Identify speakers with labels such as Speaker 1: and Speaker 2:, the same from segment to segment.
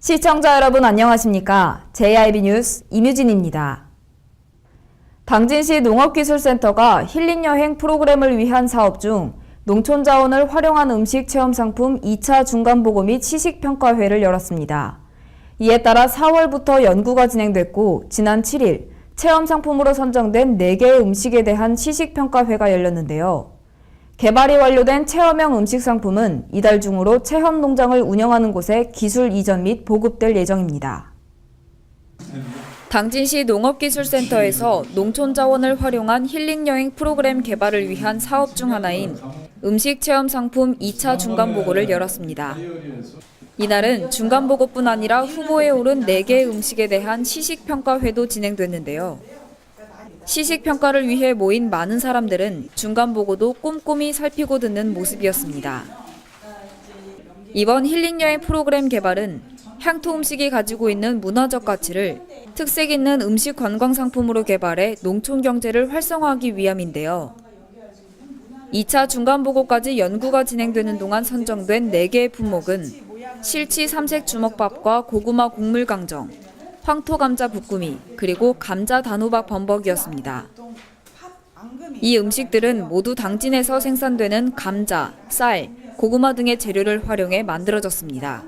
Speaker 1: 시청자 여러분 안녕하십니까? JIB 뉴스 임유진입니다. 당진시 농업기술센터가 힐링여행 프로그램을 위한 사업 중 농촌자원을 활용한 음식 체험 상품 2차 중간보고 및 시식평가회를 열었습니다. 이에 따라 4월부터 연구가 진행됐고 지난 7일 체험 상품으로 선정된 4개의 음식에 대한 시식평가회가 열렸는데요. 개발이 완료된 체험형 음식 상품은 이달 중으로 체험 농장을 운영하는 곳에 기술 이전 및 보급될 예정입니다. 당진시 농업기술센터에서 농촌 자원을 활용한 힐링여행 프로그램 개발을 위한 사업 중 하나인 음식 체험 상품 2차 중간보고를 열었습니다. 이날은 중간보고뿐 아니라 후보에 오른 4개의 음식에 대한 시식평가회도 진행됐는데요. 시식평가를 위해 모인 많은 사람들은 중간보고도 꼼꼼히 살피고 듣는 모습이었습니다. 이번 힐링여행 프로그램 개발은 향토 음식이 가지고 있는 문화적 가치를 특색 있는 음식 관광 상품으로 개발해 농촌 경제를 활성화하기 위함인데요. 2차 중간보고까지 연구가 진행되는 동안 선정된 4개의 품목은 실치 삼색 주먹밥과 고구마 곡물 강정, 황토 감자 볶음이, 그리고 감자 단호박 범벅이었습니다. 이 음식들은 모두 당진에서 생산되는 감자, 쌀, 고구마 등의 재료를 활용해 만들어졌습니다.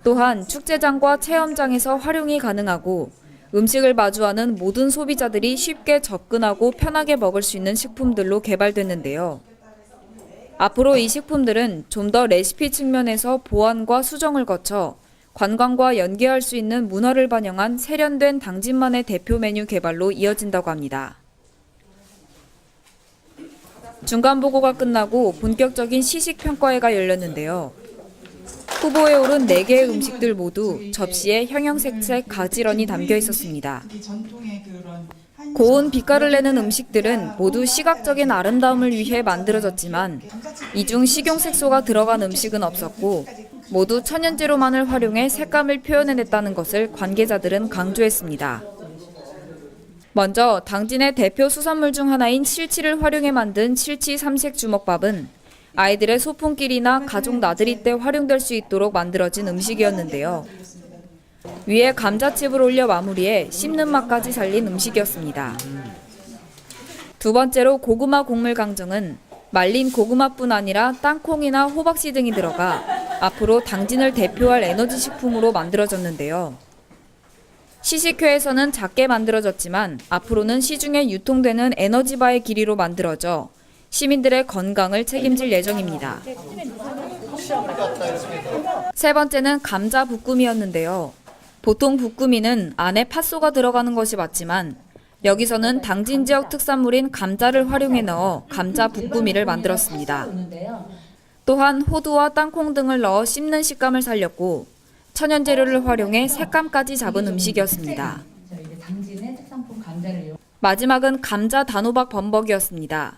Speaker 1: 또한 축제장과 체험장에서 활용이 가능하고 음식을 마주하는 모든 소비자들이 쉽게 접근하고 편하게 먹을 수 있는 식품들로 개발됐는데요. 앞으로 이 식품들은 좀 더 레시피 측면에서 보완과 수정을 거쳐 관광과 연계할 수 있는 문화를 반영한 세련된 당진만의 대표 메뉴 개발로 이어진다고 합니다. 중간보고가 끝나고 본격적인 시식평가회가 열렸는데요. 후보에 오른 4개의 음식들 모두 접시에 형형색색 가지런히 담겨 있었습니다. 고운 빛깔을 내는 음식들은 모두 시각적인 아름다움을 위해 만들어졌지만 이 중 식용색소가 들어간 음식은 없었고 모두 천연재료만을 활용해 색감을 표현해냈다는 것을 관계자들은 강조했습니다. 먼저 당진의 대표 수산물 중 하나인 실치를 활용해 만든 실치 삼색 주먹밥은 아이들의 소풍길이나 가족 나들이 때 활용될 수 있도록 만들어진 음식이었는데요. 위에 감자칩을 올려 마무리해 씹는 맛까지 살린 음식이었습니다. 두 번째로 고구마 곡물 강정은 말린 고구마뿐 아니라 땅콩이나 호박씨 등이 들어가 앞으로 당진을 대표할 에너지 식품으로 만들어졌는데요. 시식회에서는 작게 만들어졌지만 앞으로는 시중에 유통되는 에너지바의 길이로 만들어져 시민들의 건강을 책임질 예정입니다. 세 번째는 감자 볶음이었는데요. 보통 볶음이는 안에 팥소가 들어가는 것이 맞지만 여기서는 당진 지역 특산물인 감자를 활용해 넣어 감자 볶음이를 만들었습니다. 또한 호두와 땅콩 등을 넣어 씹는 식감을 살렸고 천연재료를 활용해 색감까지 잡은 음식이었습니다. 마지막은 감자 단호박 범벅이었습니다.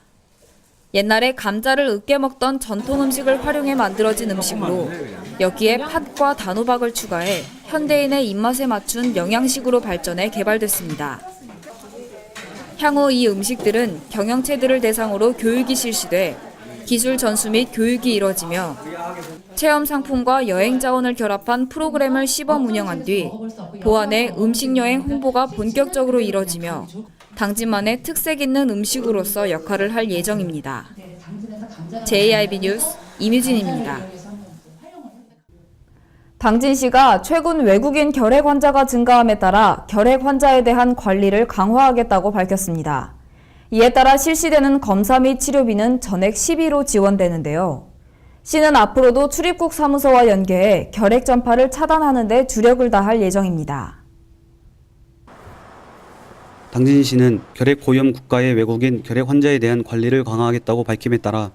Speaker 1: 옛날에 감자를 으깨 먹던 전통 음식을 활용해 만들어진 음식으로 여기에 팥과 단호박을 추가해 현대인의 입맛에 맞춘 영양식으로 발전해 개발됐습니다. 향후 이 음식들은 경영체들을 대상으로 교육이 실시돼 기술 전수 및 교육이 이뤄지며 체험 상품과 여행 자원을 결합한 프로그램을 시범 운영한 뒤 보안의 음식 여행 홍보가 본격적으로 이뤄지며 당진만의 특색 있는 음식으로서 역할을 할 예정입니다. JIB 뉴스 임유진입니다. 당진시가 최근 외국인 결핵 환자가 증가함에 따라 결핵 환자에 대한 관리를 강화하겠다고 밝혔습니다. 이에 따라 실시되는 검사 및 치료비는 전액 12로 지원되는데요. 시는 앞으로도 출입국 사무소와 연계해 결핵 전파를 차단하는 데 주력을 다할 예정입니다.
Speaker 2: 당진시는 결핵 고위험 국가의 외국인 결핵 환자에 대한 관리를 강화하겠다고 밝힘에 따라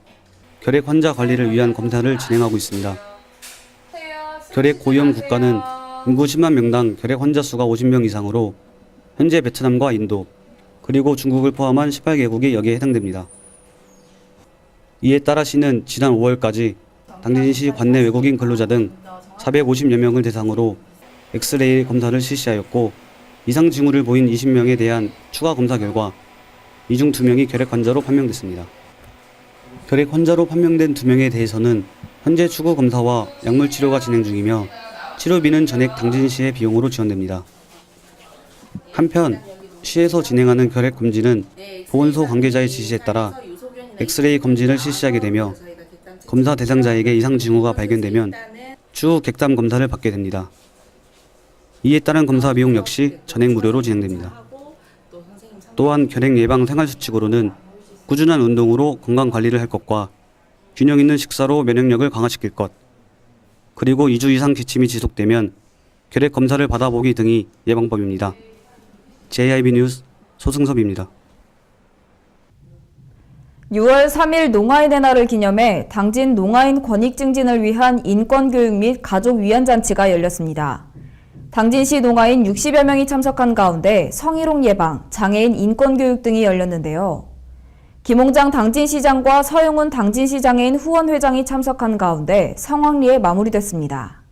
Speaker 2: 결핵 환자 관리를 위한 검사를 진행하고 있습니다. 결핵 고위험 국가는 인구 10만 명당 결핵 환자 수가 50명 이상으로 현재 베트남과 인도, 그리고 중국을 포함한 18개국이 여기에 해당됩니다. 이에 따라 시는 지난 5월까지 당진시 관내 외국인 근로자 등 450여 명을 대상으로 엑스레이 검사를 실시하였고 이상 징후를 보인 20명에 대한 추가 검사 결과 이 중 2명이 결핵 환자로 판명됐습니다. 결핵 환자로 판명된 2명에 대해서는 현재 추구 검사와 약물 치료가 진행 중이며 치료비는 전액 당진시의 비용으로 지원됩니다. 한편 시에서 진행하는 결핵 검진은 보건소 관계자의 지시에 따라 엑스레이 검진을 실시하게 되며 검사 대상자에게 이상 징후가 발견되면 추후 객담 검사를 받게 됩니다. 이에 따른 검사 비용 역시 전액 무료로 진행됩니다. 또한 결핵 예방 생활수칙으로는 꾸준한 운동으로 건강 관리를 할 것과 균형 있는 식사로 면역력을 강화시킬 것, 그리고 2주 이상 기침이 지속되면 결핵 검사를 받아보기 등이 예방법입니다. JIB 뉴스 소승섭입니다.
Speaker 1: 6월 3일 농아인의 날을 기념해 당진 농아인 권익 증진을 위한 인권교육 및 가족 위안잔치가 열렸습니다. 당진시 농아인 60여 명이 참석한 가운데 성희롱 예방, 장애인 인권교육 등이 열렸는데요. 김홍장 당진시장과 서용훈 당진시 장애인 후원회장이 참석한 가운데 성황리에 마무리됐습니다.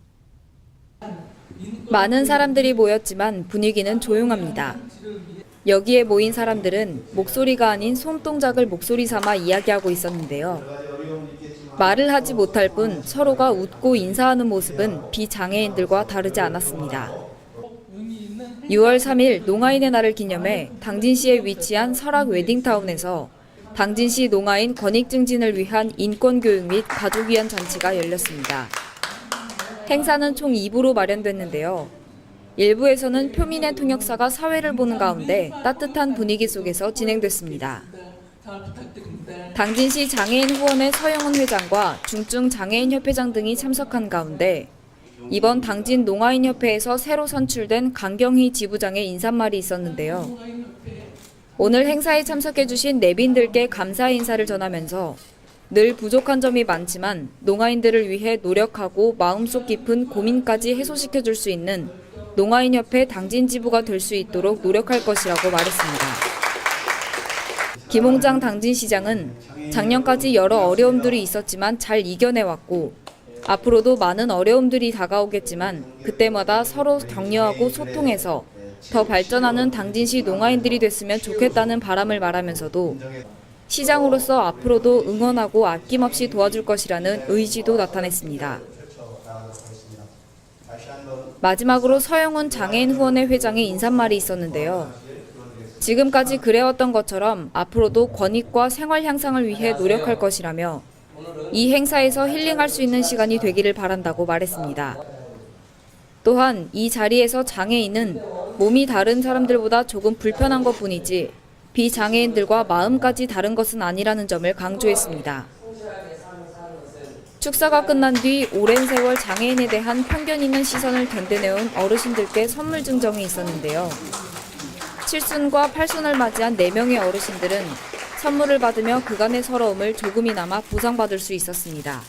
Speaker 1: 많은 사람들이 모였지만 분위기는 조용합니다. 여기에 모인 사람들은 목소리가 아닌 손동작을 목소리 삼아 이야기하고 있었는데요. 말을 하지 못할 뿐 서로가 웃고 인사하는 모습은 비장애인들과 다르지 않았습니다. 6월 3일 농아인의 날을 기념해 당진시에 위치한 설악 웨딩타운에서 당진시 농아인 권익 증진을 위한 인권교육 및 가족 위안 잔치가 열렸습니다. 행사는 총 2부로 마련됐는데요. 1부에서는 표민의 통역사가 사회를 보는 가운데 따뜻한 분위기 속에서 진행됐습니다. 당진시 장애인 후원회 서영훈 회장과 중증 장애인 협회장 등이 참석한 가운데 이번 당진 농아인협회에서 새로 선출된 강경희 지부장의 인사말이 있었는데요. 오늘 행사에 참석해주신 내빈들께 감사의 인사를 전하면서 늘 부족한 점이 많지만 농아인들을 위해 노력하고 마음속 깊은 고민까지 해소시켜줄 수 있는 농아인협회 당진지부가 될 수 있도록 노력할 것이라고 말했습니다. 김홍장 당진시장은 작년까지 여러 어려움들이 있었지만 잘 이겨내왔고 앞으로도 많은 어려움들이 다가오겠지만 그때마다 서로 격려하고 소통해서 더 발전하는 당진시 농아인들이 됐으면 좋겠다는 바람을 말하면서도 시장으로서 앞으로도 응원하고 아낌없이 도와줄 것이라는 의지도 나타냈습니다. 마지막으로 서영훈 장애인 후원회 회장의 인사말이 있었는데요. 지금까지 그래왔던 것처럼 앞으로도 권익과 생활 향상을 위해 노력할 것이라며 이 행사에서 힐링할 수 있는 시간이 되기를 바란다고 말했습니다. 또한 이 자리에서 장애인은 몸이 다른 사람들보다 조금 불편한 것뿐이지 비장애인들과 마음까지 다른 것은 아니라는 점을 강조했습니다. 축사가 끝난 뒤 오랜 세월 장애인에 대한 편견 있는 시선을 견뎌내온 어르신들께 선물 증정이 있었는데요. 7순과 8순을 맞이한 4명의 어르신들은 선물을 받으며 그간의 서러움을 조금이나마 보상받을 수 있었습니다.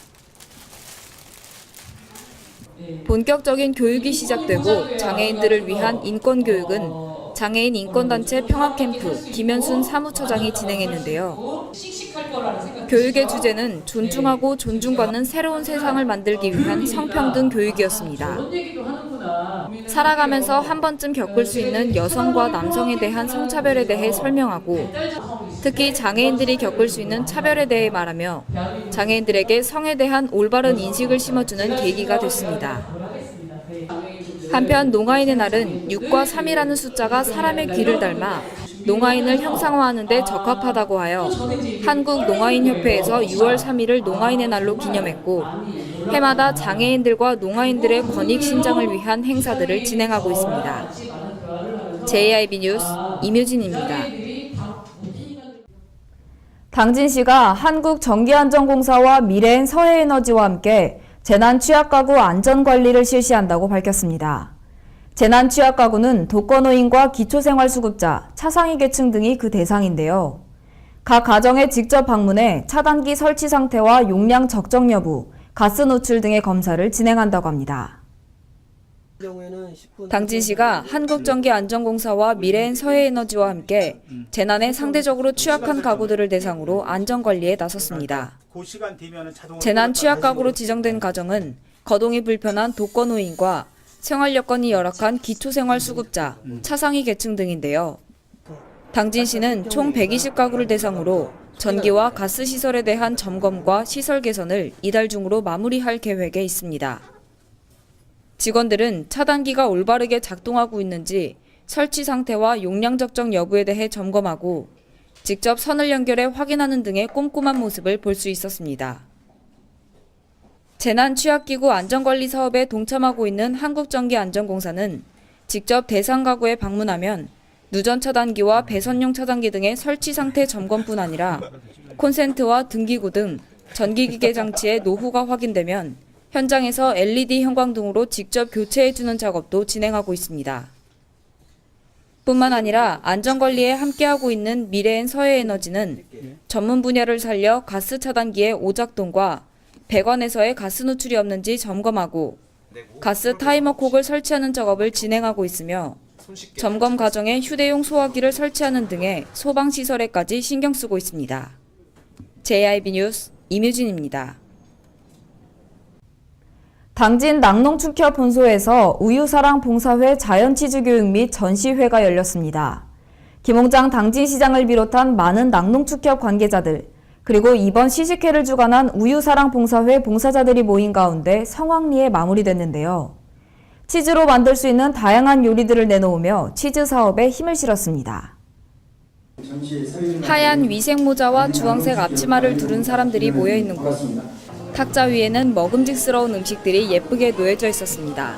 Speaker 1: 본격적인 교육이 시작되고 장애인들을 위한 인권교육은 장애인 인권단체 평화캠프 김현순 사무처장이 진행했는데요. 교육의 주제는 존중하고 존중받는 새로운 세상을 만들기 위한 성평등 교육이었습니다. 살아가면서 한 번쯤 겪을 수 있는 여성과 남성에 대한 성차별에 대해 설명하고 특히 장애인들이 겪을 수 있는 차별에 대해 말하며 장애인들에게 성에 대한 올바른 인식을 심어주는 계기가 됐습니다. 한편 농아인의 날은 6과 3이라는 숫자가 사람의 귀를 닮아 농아인을 형상화하는 데 적합하다고 하여 한국농아인협회에서 6월 3일을 농아인의 날로 기념했고 해마다 장애인들과 농아인들의 권익 신장을 위한 행사들을 진행하고 있습니다. JIB 뉴스 임유진입니다. 당진시가 한국전기안전공사와 미래엔 서해에너지와 함께 재난취약가구 안전관리를 실시한다고 밝혔습니다. 재난취약가구는 독거노인과 기초생활수급자, 차상위 계층 등이 그 대상인데요. 각 가정에 직접 방문해 차단기 설치 상태와 용량 적정 여부, 가스 노출 등의 검사를 진행한다고 합니다. 당진시가 한국전기안전공사와 미래엔 서해에너지와 함께 재난에 상대적으로 취약한 가구들을 대상으로 안전관리에 나섰습니다. 재난 취약가구로 지정된 가정은 거동이 불편한 독거노인과 생활 여건이 열악한 기초생활수급자, 차상위 계층 등인데요. 당진시는 총 120가구를 대상으로 전기와 가스 시설에 대한 점검과 시설 개선을 이달 중으로 마무리할 계획에 있습니다. 직원들은 차단기가 올바르게 작동하고 있는지 설치 상태와 용량 적정 여부에 대해 점검하고 직접 선을 연결해 확인하는 등의 꼼꼼한 모습을 볼 수 있었습니다. 재난취약기구 안전관리 사업에 동참하고 있는 한국전기안전공사는 직접 대상 가구에 방문하면 누전 차단기와 배선용 차단기 등의 설치 상태 점검뿐 아니라 콘센트와 등기구 등 전기기계 장치의 노후가 확인되면 현장에서 LED 형광등으로 직접 교체해주는 작업도 진행하고 있습니다. 뿐만 아니라 안전관리에 함께하고 있는 미래엔 서해에너지는 전문 분야를 살려 가스 차단기의 오작동과 배관에서의 가스 누출이 없는지 점검하고 가스 타이머 콕을 설치하는 작업을 진행하고 있으며 점검 과정에 휴대용 소화기를 설치하는 등의 소방시설에까지 신경 쓰고 있습니다. JIB 뉴스 임유진입니다.
Speaker 3: 당진 낙농축협 본소에서 우유사랑 봉사회 자연치즈교육 및 전시회가 열렸습니다. 김홍장 당진시장을 비롯한 많은 낙농축협 관계자들, 그리고 이번 시식회를 주관한 우유사랑 봉사회 봉사자들이 모인 가운데 성황리에 마무리됐는데요. 치즈로 만들 수 있는 다양한 요리들을 내놓으며 치즈 사업에 힘을 실었습니다.
Speaker 1: 하얀 위생 모자와 주황색 앞치마를 두른 사람들이 모여 있는 곳. 탁자 위에는 먹음직스러운 음식들이 예쁘게 놓여져 있었습니다.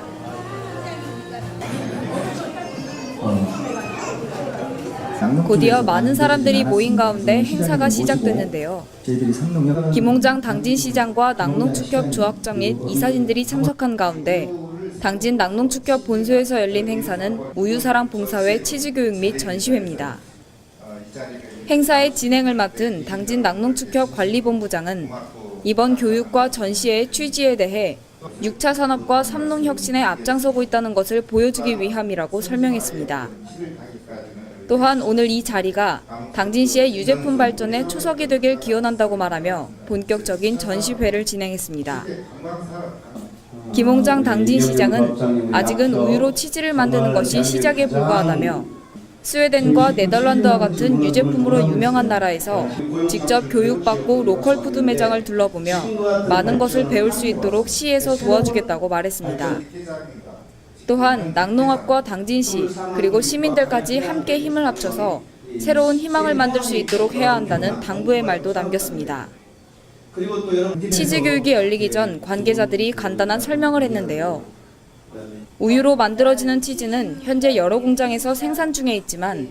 Speaker 1: 곧이어 많은 사람들이 모인 가운데 행사가 시작됐는데요. 김홍장 당진시장과 낙농축협 조합장 및 이사진들이 참석한 가운데 당진 낙농축협 본소에서 열린 행사는 우유사랑 봉사회 치즈교육 및 전시회입니다. 행사의 진행을 맡은 당진 낙농축협 관리본부장은 이번 교육과 전시회의 취지에 대해 6차 산업과 삼농 혁신에 앞장서고 있다는 것을 보여주기 위함이라고 설명했습니다. 또한 오늘 이 자리가 당진시의 유제품 발전에 초석이 되길 기원한다고 말하며 본격적인 전시회를 진행했습니다. 김홍장 당진시장은 아직은 우유로 치즈를 만드는 것이 시작에 불과하다며 스웨덴과 네덜란드와 같은 유제품으로 유명한 나라에서 직접 교육받고 로컬 푸드 매장을 둘러보며 많은 것을 배울 수 있도록 시에서 도와주겠다고 말했습니다. 또한 낙농업과 당진시 그리고 시민들까지 함께 힘을 합쳐서 새로운 희망을 만들 수 있도록 해야 한다는 당부의 말도 남겼습니다. 치즈 교육이 열리기 전 관계자들이 간단한 설명을 했는데요. 우유로 만들어지는 치즈는 현재 여러 공장에서 생산 중에 있지만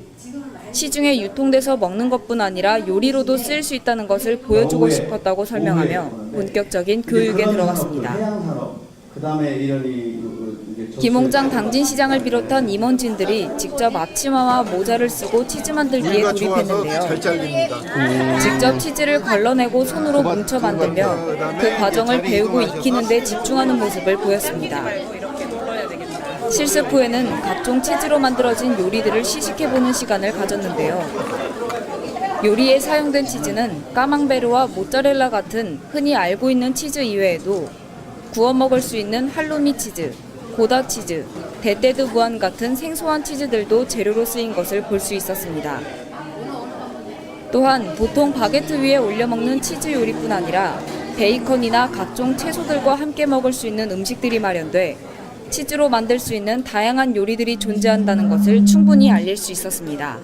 Speaker 1: 시중에 유통돼서 먹는 것뿐 아니라 요리로도 쓰일 수 있다는 것을 보여주고 싶었다고 설명하며 본격적인 교육에 들어갔습니다. 김홍장 당진시장을 비롯한 임원진들이 직접 앞치마와 모자를 쓰고 치즈 만들기에 돌입했는데요. 직접 치즈를 걸러내고 손으로 뭉쳐 만들며 그 과정을 배우고 익히는 데 집중하는 모습을 보였습니다. 실습 후에는 각종 치즈로 만들어진 요리들을 시식해보는 시간을 가졌는데요. 요리에 사용된 치즈는 까망베르와 모짜렐라 같은 흔히 알고 있는 치즈 이외에도 구워 먹을 수 있는 할로미 치즈, 고다 치즈, 데테드 무안 같은 생소한 치즈들도 재료로 쓰인 것을 볼 수 있었습니다. 또한 보통 바게트 위에 올려 먹는 치즈 요리뿐 아니라 베이컨이나 각종 채소들과 함께 먹을 수 있는 음식들이 마련돼 치즈로 만들 수 있는 다양한 요리들이 존재한다는 것을 충분히 알릴 수 있었습니다.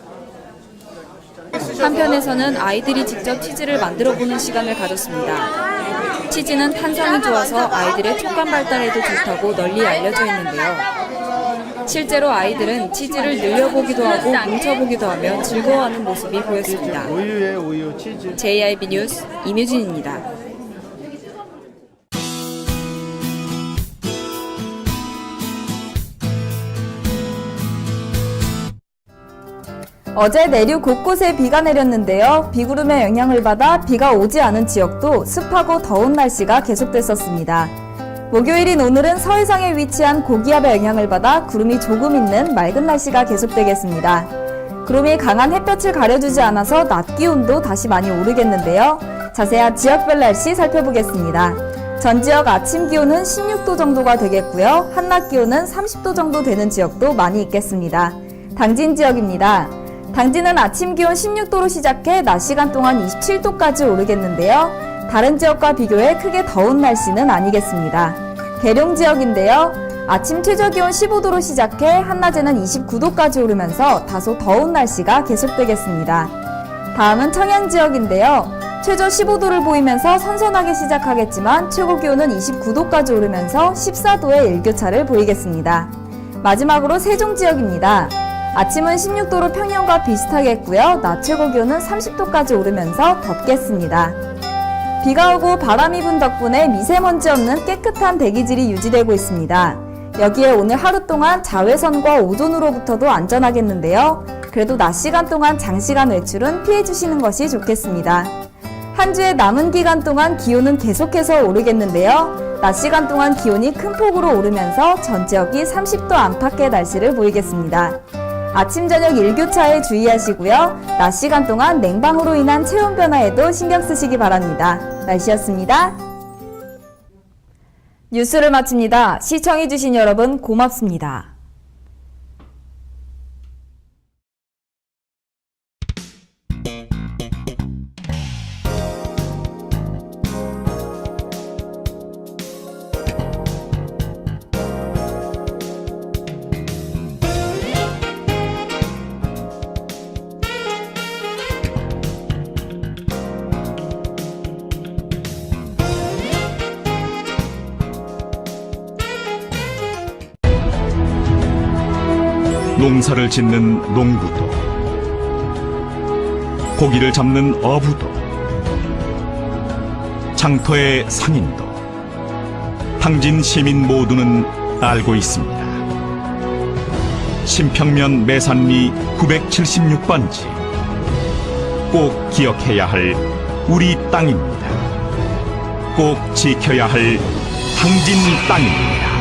Speaker 1: 한편에서는 아이들이 직접 치즈를 만들어보는 시간을 가졌습니다. 치즈는 탄성이 좋아서 아이들의 촉감 발달에도 좋다고 널리 알려져 있는데요. 실제로 아이들은 치즈를 늘려보기도 하고 뭉쳐보기도 하며 즐거워하는 모습이 보였습니다.
Speaker 4: 우유, 치즈.
Speaker 1: JIB 뉴스 임유진입니다.
Speaker 3: 어제 내륙 곳곳에 비가 내렸는데요. 비구름의 영향을 받아 비가 오지 않은 지역도 습하고 더운 날씨가 계속됐었습니다. 목요일인 오늘은 서해상에 위치한 고기압의 영향을 받아 구름이 조금 있는 맑은 날씨가 계속되겠습니다. 구름이 강한 햇볕을 가려주지 않아서 낮 기온도 다시 많이 오르겠는데요. 자세한 지역별 날씨 살펴보겠습니다. 전 지역 아침 기온은 16도 정도가 되겠고요. 한낮 기온은 30도 정도 되는 지역도 많이 있겠습니다. 당진 지역입니다. 당진은 아침 기온 16도로 시작해 낮 시간 동안 27도까지 오르겠는데요. 다른 지역과 비교해 크게 더운 날씨는 아니겠습니다. 계룡 지역인데요. 아침 최저기온 15도로 시작해 한낮에는 29도까지 오르면서 다소 더운 날씨가 계속되겠습니다. 다음은 청양 지역인데요. 최저 15도를 보이면서 선선하게 시작하겠지만 최고 기온은 29도까지 오르면서 14도의 일교차를 보이겠습니다. 마지막으로 세종 지역입니다. 아침은 16도로 평년과 비슷하겠고요. 낮 최고 기온은 30도까지 오르면서 덥겠습니다. 비가 오고 바람이 분 덕분에 미세먼지 없는 깨끗한 대기질이 유지되고 있습니다. 여기에 오늘 하루 동안 자외선과 오존으로부터도 안전하겠는데요. 그래도 낮 시간 동안 장시간 외출은 피해주시는 것이 좋겠습니다. 한 주의 남은 기간 동안 기온은 계속해서 오르겠는데요. 낮 시간 동안 기온이 큰 폭으로 오르면서 전 지역이 30도 안팎의 날씨를 보이겠습니다. 아침 저녁 일교차에 주의하시고요. 낮 시간 동안 냉방으로 인한 체온 변화에도 신경 쓰시기 바랍니다. 날씨였습니다. 뉴스를 마칩니다. 시청해주신 여러분 고맙습니다.
Speaker 4: 농사를 짓는 농부도, 고기를 잡는 어부도, 장터의 상인도, 당진 시민 모두는 알고 있습니다. 신평면 매산리 976번지, 꼭 기억해야 할 우리 땅입니다. 꼭 지켜야 할 당진 땅입니다.